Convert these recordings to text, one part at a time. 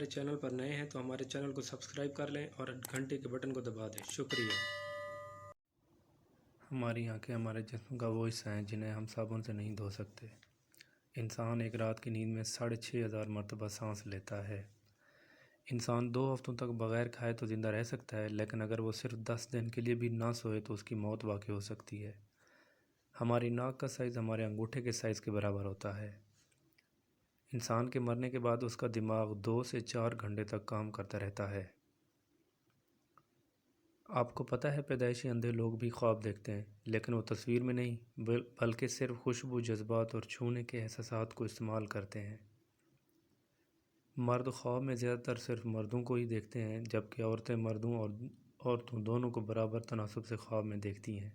ہمارے چینل پر نئے ہیں تو ہمارے چینل کو سبسکرائب کر لیں اور گھنٹی کے بٹن کو دبا دیں۔ شکریہ۔ ہماری آنکھیں ہمارے جسم کا وہ حصہ ہیں جنہیں ہم صابن سے نہیں دھو سکتے۔ انسان ایک رات کی نیند میں 6,500 مرتبہ سانس لیتا ہے۔ انسان 2 ہفتوں تک بغیر کھائے تو زندہ رہ سکتا ہے، لیکن اگر وہ صرف 10 دن کے لیے بھی نہ سوئے تو اس کی موت واقع ہو سکتی ہے۔ ہماری ناک کا سائز ہمارے انگوٹھے کے سائز کے برابر ہوتا ہے۔ انسان کے مرنے کے بعد اس کا دماغ 2 سے 4 گھنٹے تک کام کرتا رہتا ہے۔ آپ کو پتہ ہے پیدائشی اندھے لوگ بھی خواب دیکھتے ہیں، لیکن وہ تصویر میں نہیں بلکہ صرف خوشبو، جذبات اور چھونے کے احساسات کو استعمال کرتے ہیں۔ مرد خواب میں زیادہ تر صرف مردوں کو ہی دیکھتے ہیں، جبکہ عورتیں مردوں اور عورتوں دونوں کو برابر تناسب سے خواب میں دیکھتی ہیں۔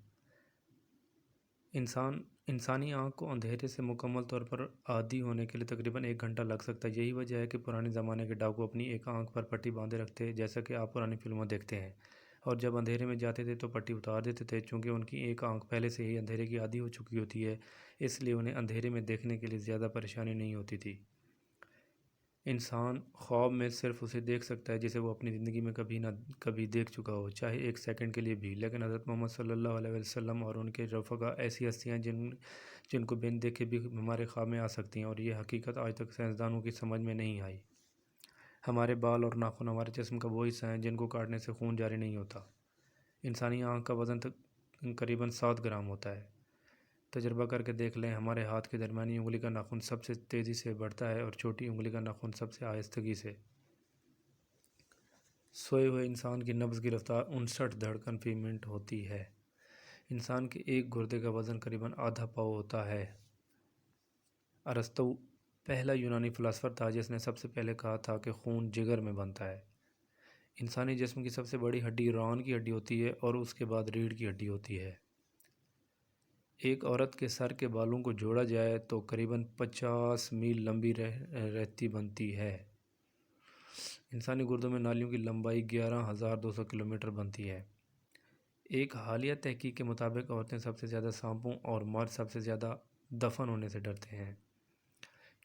انسانی آنکھ کو اندھیرے سے مکمل طور پر عادی ہونے کے لیے تقریباً 1 گھنٹہ لگ سکتا ہے۔ یہی وجہ ہے کہ پرانے زمانے کے ڈاکو اپنی ایک آنکھ پر پٹی باندھے رکھتے، جیسا کہ آپ پرانی فلموں دیکھتے ہیں، اور جب اندھیرے میں جاتے تھے تو پٹی اتار دیتے تھے۔ چونکہ ان کی ایک آنکھ پہلے سے ہی اندھیرے کی عادی ہو چکی ہوتی ہے، اس لیے انہیں اندھیرے میں دیکھنے کے لیے زیادہ پریشانی نہیں ہوتی تھی۔ انسان خواب میں صرف اسے دیکھ سکتا ہے جسے وہ اپنی زندگی میں کبھی نہ کبھی دیکھ چکا ہو، چاہے 1 سیکنڈ کے لیے بھی۔ لیکن حضرت محمد صلی اللہ علیہ وسلم اور ان کے رفقا ایسی ہستیاں جن کو بن دیکھے بھی ہمارے خواب میں آ سکتی ہیں، اور یہ حقیقت آج تک سائنسدانوں کی سمجھ میں نہیں آئی۔ ہمارے بال اور ناخن ہمارے جسم کا وہ حصہ ہیں جن کو کاٹنے سے خون جاری نہیں ہوتا۔ انسانی آنکھ کا وزن قریباً 7 گرام ہوتا ہے۔ تجربہ کر کے دیکھ لیں، ہمارے ہاتھ کی درمیانی انگلی کا ناخن سب سے تیزی سے بڑھتا ہے اور چھوٹی انگلی کا ناخن سب سے آہستگی سے۔ سوئے ہوئے انسان کی نبض کی رفتار 59 دھڑکن فی منٹ ہوتی ہے۔ انسان کے ایک گردے کا وزن قریباً آدھا پاؤ ہوتا ہے۔ ارسطو پہلا یونانی فلاسفر تھا جس نے سب سے پہلے کہا تھا کہ خون جگر میں بنتا ہے۔ انسانی جسم کی سب سے بڑی ہڈی ران کی ہڈی ہوتی ہے اور اس کے بعد ریڑھ کی ہڈی ہوتی ہے۔ ایک عورت کے سر کے بالوں کو جوڑا جائے تو قریباً 50 میل لمبی رہتی بنتی ہے۔ انسانی گردوں میں نالیوں کی لمبائی 11,200 کلومیٹر بنتی ہے۔ ایک حالیہ تحقیق کے مطابق عورتیں سب سے زیادہ سانپوں اور مرد سب سے زیادہ دفن ہونے سے ڈرتے ہیں۔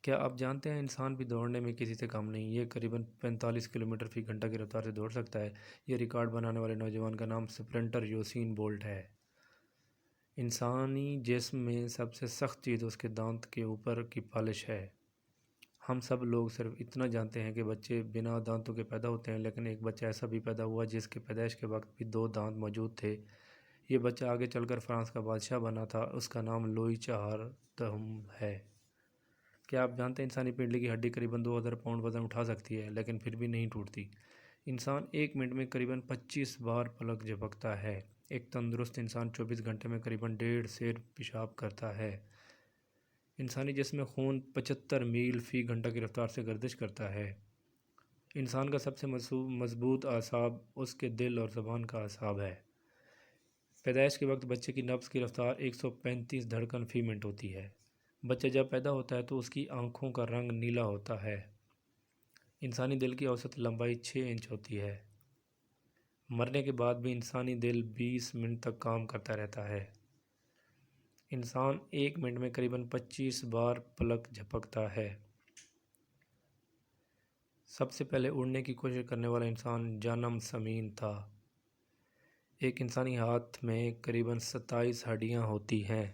کیا آپ جانتے ہیں انسان بھی دوڑنے میں کسی سے کم نہیں؟ یہ قریباً 45 کلومیٹر فی گھنٹہ کی رفتار سے دوڑ سکتا ہے۔ یہ ریکارڈ بنانے والے نوجوان کا نام سپرنٹر یوسین بولٹ ہے۔ انسانی جسم میں سب سے سخت چیز اس کے دانت کے اوپر کی پالش ہے۔ ہم سب لوگ صرف اتنا جانتے ہیں کہ بچے بنا دانتوں کے پیدا ہوتے ہیں، لیکن ایک بچہ ایسا بھی پیدا ہوا جس کے پیدائش کے وقت بھی 2 دانت موجود تھے۔ یہ بچہ آگے چل کر فرانس کا بادشاہ بنا تھا۔ اس کا نام لوئی 4 ہے۔ کیا آپ جانتے ہیں انسانی پنڈلی کی ہڈی قریباً 2,000 پاؤنڈ وزن اٹھا سکتی ہے، لیکن پھر بھی نہیں ٹوٹتی۔ انسان 1 منٹ میں قریباً 25 بار پلک جھپکتا ہے۔ ایک تندرست انسان 24 گھنٹے میں قریباً 1.5 سیر پیشاب کرتا ہے۔ انسانی جسم میں خون 75 میل فی گھنٹہ کی رفتار سے گردش کرتا ہے۔ انسان کا سب سے مضبوط اعصاب اس کے دل اور زبان کا اعصاب ہے۔ پیدائش کے وقت بچے کی نبض کی رفتار 135 دھڑکن فی منٹ ہوتی ہے۔ بچہ جب پیدا ہوتا ہے تو اس کی آنکھوں کا رنگ نیلا ہوتا ہے۔ انسانی دل کی اوسط لمبائی 6 انچ ہوتی ہے۔ مرنے کے بعد بھی انسانی دل 20 منٹ تک کام کرتا رہتا ہے۔ انسان 1 منٹ میں قریباً 25 بار پلک جھپکتا ہے۔ سب سے پہلے اڑنے کی کوشش کرنے والا انسان جانم سمین تھا۔ ایک انسانی ہاتھ میں قریباً 27 ہڈیاں ہوتی ہیں۔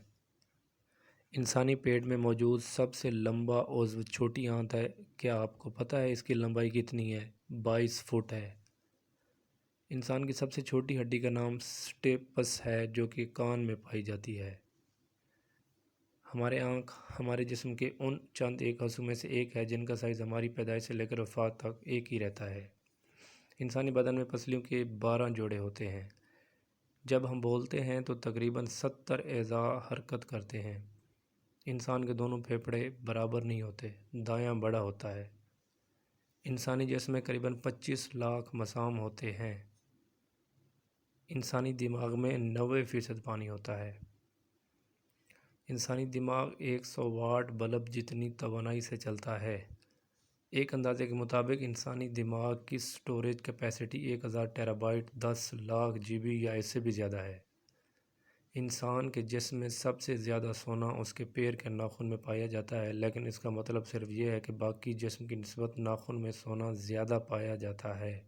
انسانی پیٹ میں موجود سب سے لمبا عضو چھوٹی آنت ہے۔ کیا آپ کو پتہ ہے اس کی لمبائی کتنی ہے؟ 22 فٹ ہے۔ انسان کی سب سے چھوٹی ہڈی کا نام سٹیپس ہے، جو کہ کان میں پائی جاتی ہے۔ ہمارے آنکھ ہمارے جسم کے ان چند ایک حصوں میں سے ایک ہے جن کا سائز ہماری پیدائش سے لے کر وفات تک ایک ہی رہتا ہے۔ انسانی بدن میں پسلیوں کے 12 جوڑے ہوتے ہیں۔ جب ہم بولتے ہیں تو تقریباً 70 اعضاء حرکت کرتے ہیں۔ انسان کے دونوں پھیپھڑے برابر نہیں ہوتے، دایاں بڑا ہوتا ہے۔ انسانی جسم میں قریباً 25 لاکھ مسام ہوتے ہیں۔ انسانی دماغ میں 90% پانی ہوتا ہے۔ انسانی دماغ 100 واٹ بلب جتنی توانائی سے چلتا ہے۔ ایک اندازے کے مطابق انسانی دماغ کی storage capacity 1000 tera byte 10 lakh GB یا اس سے بھی زیادہ ہے۔ انسان کے جسم میں سب سے زیادہ سونا اس کے پیر کے ناخن میں پایا جاتا ہے، لیکن اس کا مطلب صرف یہ ہے کہ باقی جسم کی نسبت ناخن میں سونا زیادہ پایا جاتا ہے۔